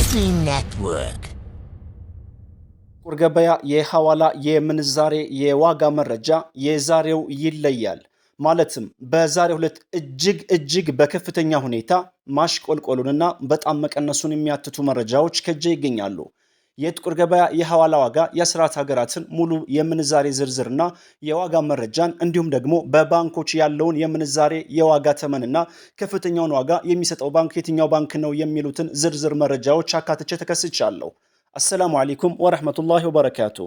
Muslim Network ጥቁር ገበያ የሐዋላ የምንዛሬ የዋጋ መረጃ የዛሬው ይለያል። ማለትም በዛሬው ዕለት እጅግ በከፍተኛ ሁኔታ ማሽቆልቆሉንና በጣም መቀነሱን የሚያትቱ መረጃዎች ከጄ ይገኛሉ። የጥቁር ገበያ የሐዋላ ዋጋ የአስራት ሀገራትን ሙሉ የምንዛሬ ዝርዝርና የዋጋ መረጃን እንዲሁም ደግሞ በባንኮች ያለውን የምንዛሬ የዋጋ ተመንና ከፍተኛውን ዋጋ የሚሰጠው ባንክ የትኛው ባንክ ነው የሚሉትን ዝርዝር መረጃዎች አካትቼ ተከስቻለሁ። አሰላሙ አለይኩም ወረህመቱላሂ ወበረካቱ።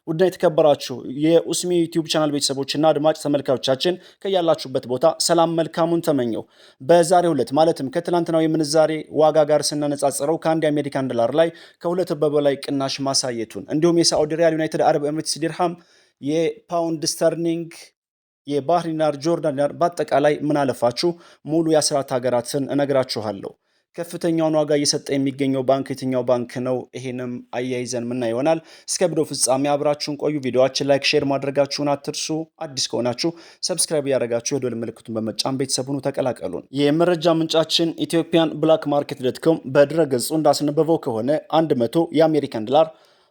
ውድና የተከበራችሁ የኡስሚ ዩቲዩብ ቻናል ቤተሰቦችና አድማጭ ተመልካቾቻችን ከያላችሁበት ቦታ ሰላም መልካሙን ተመኘው። በዛሬው ዕለት ማለትም ከትላንትናው የምንዛሬ ዋጋ ጋር ስናነጻጽረው ከአንድ የአሜሪካን ዶላር ላይ ከሁለት በላይ ቅናሽ ማሳየቱን እንዲሁም የሳዑዲ ሪያል፣ ዩናይትድ አረብ ኤምሬትስ ዲርሃም፣ የፓውንድ ስተርሊንግ፣ የባህሪን ዲናር፣ ጆርዳን ዲናር በአጠቃላይ ምን አለፋችሁ ሙሉ የአስራት ሀገራትን እነግራችኋለሁ። ከፍተኛውን ዋጋ እየሰጠ የሚገኘው ባንክ የትኛው ባንክ ነው? ይሄንም አያይዘን ምና ይሆናል። እስከ ቪዲዮ ፍጻሜ አብራችሁን ቆዩ። ቪዲዮአችን ላይክ፣ ሼር ማድረጋችሁን አትርሱ። አዲስ ከሆናችሁ ሰብስክራይብ ያደረጋችሁ የደወል ምልክቱን በመጫን ቤተሰብ ሁኑ፣ ተቀላቀሉን። የመረጃ ምንጫችን ኢትዮጵያን ብላክ ማርኬት ዶት ኮም በድረገጹ እንዳስነበበው ከሆነ 100 የአሜሪካን ዶላር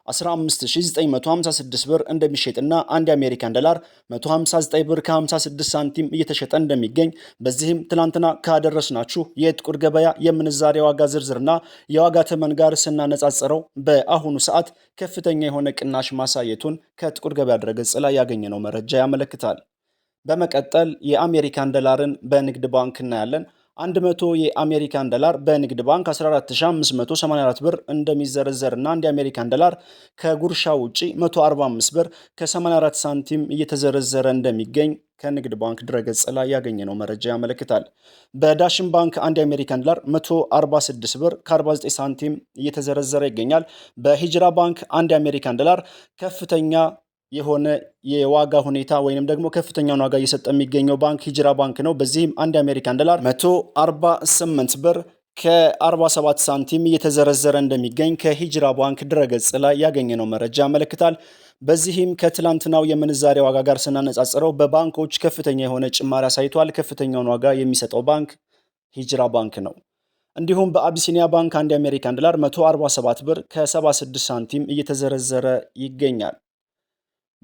15956 ብር እንደሚሸጥና አንድ የአሜሪካን ዶላር 159 ብር ከ56 ሳንቲም እየተሸጠ እንደሚገኝ በዚህም ትላንትና ካደረስናችሁ የጥቁር ገበያ የምንዛሬ ዋጋ ዝርዝርና የዋጋ ተመን ጋር ስናነጻጽረው በአሁኑ ሰዓት ከፍተኛ የሆነ ቅናሽ ማሳየቱን ከጥቁር ገበያ ድረገጽ ላይ ያገኘነው መረጃ ያመለክታል። በመቀጠል የአሜሪካን ዶላርን በንግድ ባንክ እናያለን። 100 የአሜሪካን ዶላር በንግድ ባንክ 14584 ብር እንደሚዘረዘርና አንድ የአሜሪካን ዶላር ከጉርሻ ውጪ 145 ብር ከ84 ሳንቲም እየተዘረዘረ እንደሚገኝ ከንግድ ባንክ ድረገጽ ላይ ያገኘነው መረጃ ያመለክታል። በዳሽን ባንክ አንድ የአሜሪካን ዶላር 146 ብር ከ49 ሳንቲም እየተዘረዘረ ይገኛል። በሂጅራ ባንክ አንድ የአሜሪካን ዶላር ከፍተኛ የሆነ የዋጋ ሁኔታ ወይንም ደግሞ ከፍተኛውን ዋጋ እየሰጠ የሚገኘው ባንክ ሂጅራ ባንክ ነው። በዚህም አንድ የአሜሪካን ዶላር 148 ብር ከ47 ሳንቲም እየተዘረዘረ እንደሚገኝ ከሂጅራ ባንክ ድረገጽ ላይ ያገኘነው መረጃ ያመለክታል። በዚህም ከትላንትናው የምንዛሬ ዋጋ ጋር ስናነጻጽረው በባንኮች ከፍተኛ የሆነ ጭማሪ አሳይቷል። ከፍተኛውን ዋጋ የሚሰጠው ባንክ ሂጅራ ባንክ ነው። እንዲሁም በአቢሲኒያ ባንክ አንድ የአሜሪካን ዶላር 147 ብር ከ76 ሳንቲም እየተዘረዘረ ይገኛል።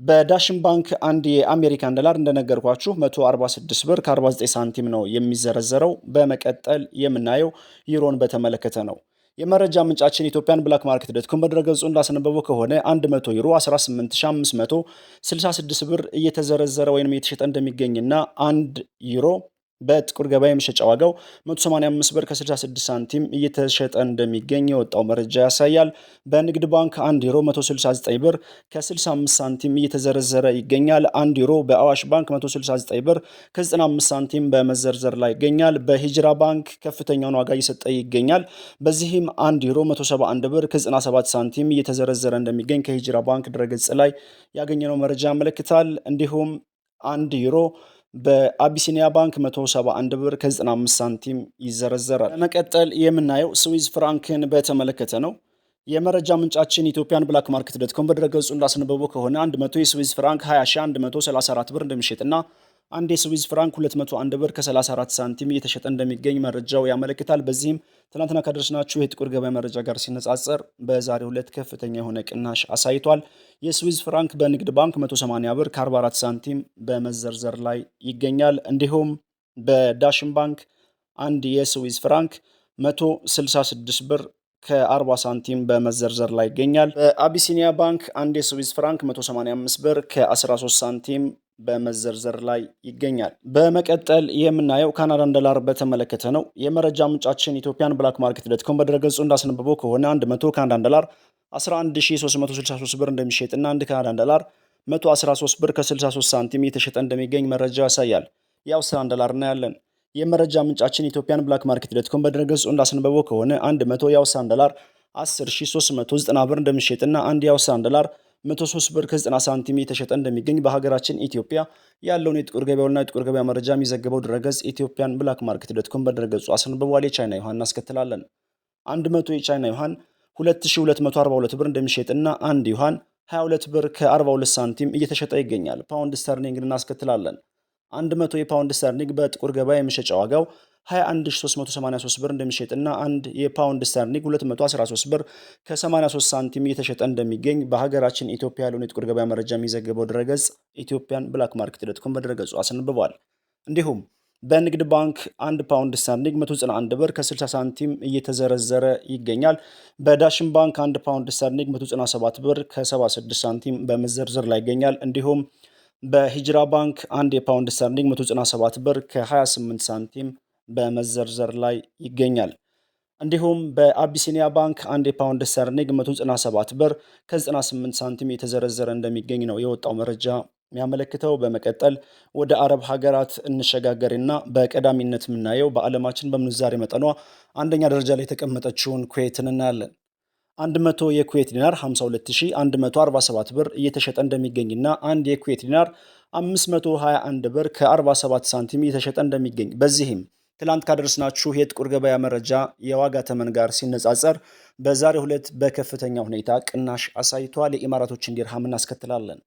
በዳሽን ባንክ አንድ የአሜሪካን ዶላር እንደነገርኳችሁ 146 ብር ከ49 ሳንቲም ነው የሚዘረዘረው። በመቀጠል የምናየው ዩሮን በተመለከተ ነው። የመረጃ ምንጫችን ኢትዮጵያን ብላክ ማርኬት ዶት ኮም በድረገጹ እንዳስነበበው ከሆነ 100 ዩሮ 18566 ብር እየተዘረዘረ ወይም እየተሸጠ እንደሚገኝና 1 ዩሮ በጥቁር ገበያ የመሸጫ ዋጋው 185 ብር ከ66 ሳንቲም እየተሸጠ እንደሚገኝ የወጣው መረጃ ያሳያል። በንግድ ባንክ 1 ዩሮ 169 ብር ከ65 ሳንቲም እየተዘረዘረ ይገኛል። 1 ዩሮ በአዋሽ ባንክ 169 ብር ከ95 ሳንቲም በመዘርዘር ላይ ይገኛል። በሂጅራ ባንክ ከፍተኛውን ዋጋ እየሰጠ ይገኛል። በዚህም 1 ዩሮ 171 ብር ከ97 ሳንቲም እየተዘረዘረ እንደሚገኝ ከሂጅራ ባንክ ድረገጽ ላይ ያገኘነው መረጃ ያመለክታል። እንዲሁም 1 ዩሮ በአቢሲኒያ ባንክ 171 ብር ከ95 ሳንቲም ይዘረዘራል። በመቀጠል የምናየው ስዊዝ ፍራንክን በተመለከተ ነው። የመረጃ ምንጫችን ኢትዮጵያን ብላክ ማርኬት ዶት ኮም በድረገጹ እንዳስነበበው ከሆነ 100 የስዊዝ ፍራንክ 20134 ብር እንደሚሸጥና አንድ የስዊዝ ፍራንክ 201 ብር ከ34 ሳንቲም እየተሸጠ እንደሚገኝ መረጃው ያመለክታል። በዚህም ትናንትና ካደረስናችሁ የጥቁር ገበያ መረጃ ጋር ሲነጻጸር በዛሬው ዕለት ከፍተኛ የሆነ ቅናሽ አሳይቷል። የስዊዝ ፍራንክ በንግድ ባንክ 180 ብር ከ44 ሳንቲም በመዘርዘር ላይ ይገኛል። እንዲሁም በዳሽን ባንክ አንድ የስዊዝ ፍራንክ 166 ብር ከ40 ሳንቲም በመዘርዘር ላይ ይገኛል። በአቢሲኒያ ባንክ አንድ የስዊዝ ፍራንክ 185 ብር ከ13 ሳንቲም በመዘርዘር ላይ ይገኛል። በመቀጠል የምናየው ካናዳን ዶላር በተመለከተ ነው። የመረጃ ምንጫችን ኢትዮጵያን ብላክ ማርኬት ዶት ኮም በድረገጹ እንዳስነበበው ከሆነ 100 ካናዳን ዶላር 11363 ብር እንደሚሸጥና አንድ ካናዳን ዶላር 113 ብር ከ63 ሳንቲም እየተሸጠ እንደሚገኝ መረጃ ያሳያል። የአውስትራሊያን ዶላር እናያለን። የመረጃ ምንጫችን ኢትዮጵያን ብላክ ማርኬት ዶት ኮም በድረገጹ እንዳስነበበው ከሆነ 100 የአውስትራሊያን ዶላር 10390 ብር እንደሚሸጥና አንድ የአውስትራሊያን ዶላር 103 ብር ከ90 ሳንቲም እየተሸጠ እንደሚገኝ በሀገራችን ኢትዮጵያ ያለውን የጥቁር ገበያውና የጥቁር ገበያ መረጃ የሚዘግበው ድረገጽ ኢትዮጵያን ብላክ ማርኬት ዶት ኮም በድረገጹ አስነብቧል። የቻይና ዩሃን እናስከትላለን። 100 የቻይና ዩሃን 2242 ብር እንደሚሸጥና አንድ ዩሃን 22 ብር ከ42 ሳንቲም እየተሸጠ ይገኛል። ፓውንድ ስተርሊንግ እናስከትላለን። 100 የፓውንድ ስተርሊንግ በጥቁር ገበያ የመሸጫ ዋጋው 21383 ብር እንደሚሸጥና አንድ የፓውንድ ስተርሊንግ 213 ብር ከ83 ሳንቲም እየተሸጠ እንደሚገኝ በሀገራችን ኢትዮጵያ ያለውን የጥቁር ገበያ መረጃ የሚዘግበው ድረገጽ ኢትዮጵያን ብላክ ማርኬት ዶት ኮም በድረገጹ አስነብቧል። እንዲሁም በንግድ ባንክ 1 ፓውንድ ስተርሊንግ 191 ብር ከ60 ሳንቲም እየተዘረዘረ ይገኛል። በዳሽን ባንክ 1 ፓውንድ ስተርሊንግ 197 ብር ከ76 ሳንቲም በመዘርዘር ላይ ይገኛል። እንዲሁም በሂጅራ ባንክ 1 የፓውንድ ስተርሊንግ 197 ብር ከ28 ሳንቲም በመዘርዘር ላይ ይገኛል። እንዲሁም በአቢሲኒያ ባንክ 1 የፓውንድ ስተርሊንግ 197 ብር ከ98 ሳንቲም የተዘረዘረ እንደሚገኝ ነው የወጣው መረጃ የሚያመለክተው። በመቀጠል ወደ አረብ ሀገራት እንሸጋገርና በቀዳሚነት የምናየው በዓለማችን በምንዛሬ መጠኗ አንደኛ ደረጃ ላይ የተቀመጠችውን ኩዌትን እናያለን። 100 የኩዌት ዲናር 52147 ብር እየተሸጠ እንደሚገኝና አንድ የኩዌት ዲናር 521 ብር ከ47 ሳንቲም እየተሸጠ እንደሚገኝ በዚህም ትላንት ካደረስናችሁ የጥቁር ገበያ መረጃ የዋጋ ተመን ጋር ሲነጻጸር በዛሬው ዕለት በከፍተኛ ሁኔታ ቅናሽ አሳይቷል። የኢማራቶችን ዲርሃም እናስከትላለን።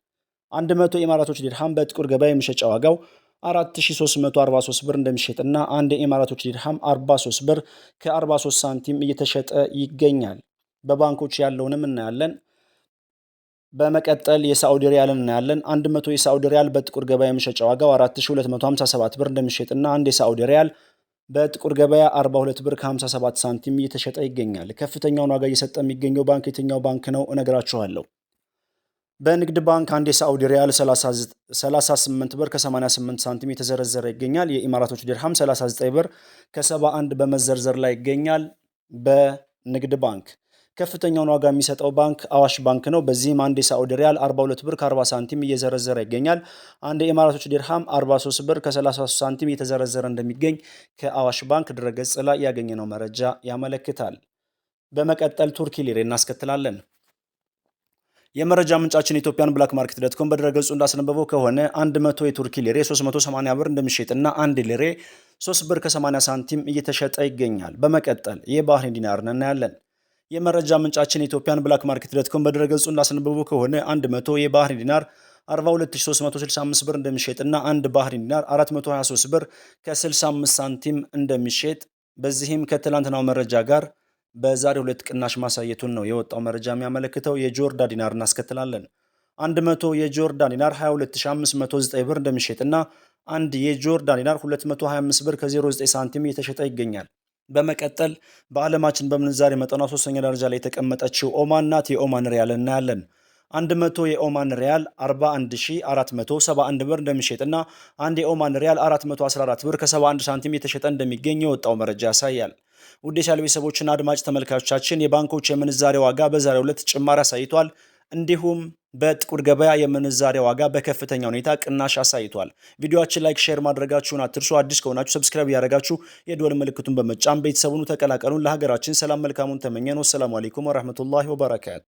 100 የኢማራቶች ዲርሃም በጥቁር ገበያ የመሸጫ ዋጋው 4343 ብር እንደሚሸጥና አንድ የኢማራቶች ዲርሃም 43 ብር ከ43 ሳንቲም እየተሸጠ ይገኛል። በባንኮች ያለውንም እናያለን። በመቀጠል የሳዑዲ ሪያልን እናያለን። 100 የሳዑዲ ሪያል በጥቁር ገበያ የመሸጫ ዋጋው 4257 ብር እንደሚሸጥና አንድ የሳዑዲ ሪያል በጥቁር ገበያ 42 ብር ከ57 ሳንቲም እየተሸጠ ይገኛል። ከፍተኛውን ዋጋ እየሰጠ የሚገኘው ባንክ የትኛው ባንክ ነው እነግራችኋለሁ። በንግድ ባንክ አንድ የሳዑዲ ሪያል 38 ብር ከ88 ሳንቲም የተዘረዘረ ይገኛል። የኢማራቶች ዲርሃም 39 ብር ከ71 በመዘርዘር ላይ ይገኛል። በንግድ ባንክ ከፍተኛውን ዋጋ የሚሰጠው ባንክ አዋሽ ባንክ ነው። በዚህም አንድ የሳዑዲ ሪያል 42 ብር ከ40 ሳንቲም እየዘረዘረ ይገኛል። አንድ የኢማራቶች ዲርሃም 43 ብር ከ33 ሳንቲም እየተዘረዘረ እንደሚገኝ ከአዋሽ ባንክ ድረገጽ ላይ ያገኘነው መረጃ ያመለክታል። በመቀጠል ቱርኪ ሊሬ እናስከትላለን። የመረጃ ምንጫችን ኢትዮጵያን ብላክ ማርኬት ዶት ኮም በድረገጹ እንዳስነበበው ከሆነ 100 የቱርኪ ሊሬ 380 ብር እንደሚሸጥና 1 ሊሬ 3 ብር ከ80 ሳንቲም እየተሸጠ ይገኛል። በመቀጠል የባህሬን ዲናርን እናያለን። የመረጃ ምንጫችን ኢትዮጵያን ብላክ ማርኬት ዶት ኮም በድረገጹ እንዳስነበበው ከሆነ 100 የባህሬን ዲናር 42365 ብር እንደሚሸጥና 1 ባህሬን ዲናር 423 ብር ከ65 ሳንቲም እንደሚሸጥ በዚህም ከትላንትናው መረጃ ጋር በዛሬው ዕለት ቅናሽ ማሳየቱን ነው የወጣው መረጃ የሚያመለክተው። የጆርዳን ዲናር እናስከትላለን። 100 የጆርዳን ዲናር 22509 ብር እንደሚሸጥና አንድ የጆርዳን ዲናር 225 ብር ከ09 ሳንቲም እየተሸጠ ይገኛል። በመቀጠል በዓለማችን በምንዛሬ መጠኗ 3ኛ ደረጃ ላይ የተቀመጠችው ኦማን ናት። የኦማን ሪያል እናያለን። 100 የኦማን ሪያል 41471 ብር እንደሚሸጥና አንድ የኦማን ሪያል 414 ብር ከ71 ሳንቲም እየተሸጠ እንደሚገኝ የወጣው መረጃ ያሳያል። ውድ የቻናል ቤተሰቦችና አድማጭ ተመልካቾቻችን የባንኮች የምንዛሬ ዋጋ በዛሬው ዕለት ጭማሪ አሳይቷል። እንዲሁም በጥቁር ገበያ የምንዛሬ ዋጋ በከፍተኛ ሁኔታ ቅናሽ አሳይቷል። ቪዲዮአችን ላይክ፣ ሼር ማድረጋችሁን አትርሱ። አዲስ ከሆናችሁ ሰብስክራይብ ያደረጋችሁ የደወል ምልክቱን በመጫን ቤተሰቡን ተቀላቀሉን። ለሀገራችን ሰላም መልካሙን ተመኘን። ወሰላሙ አለይኩም ወራህመቱላሂ ወበረካቱ።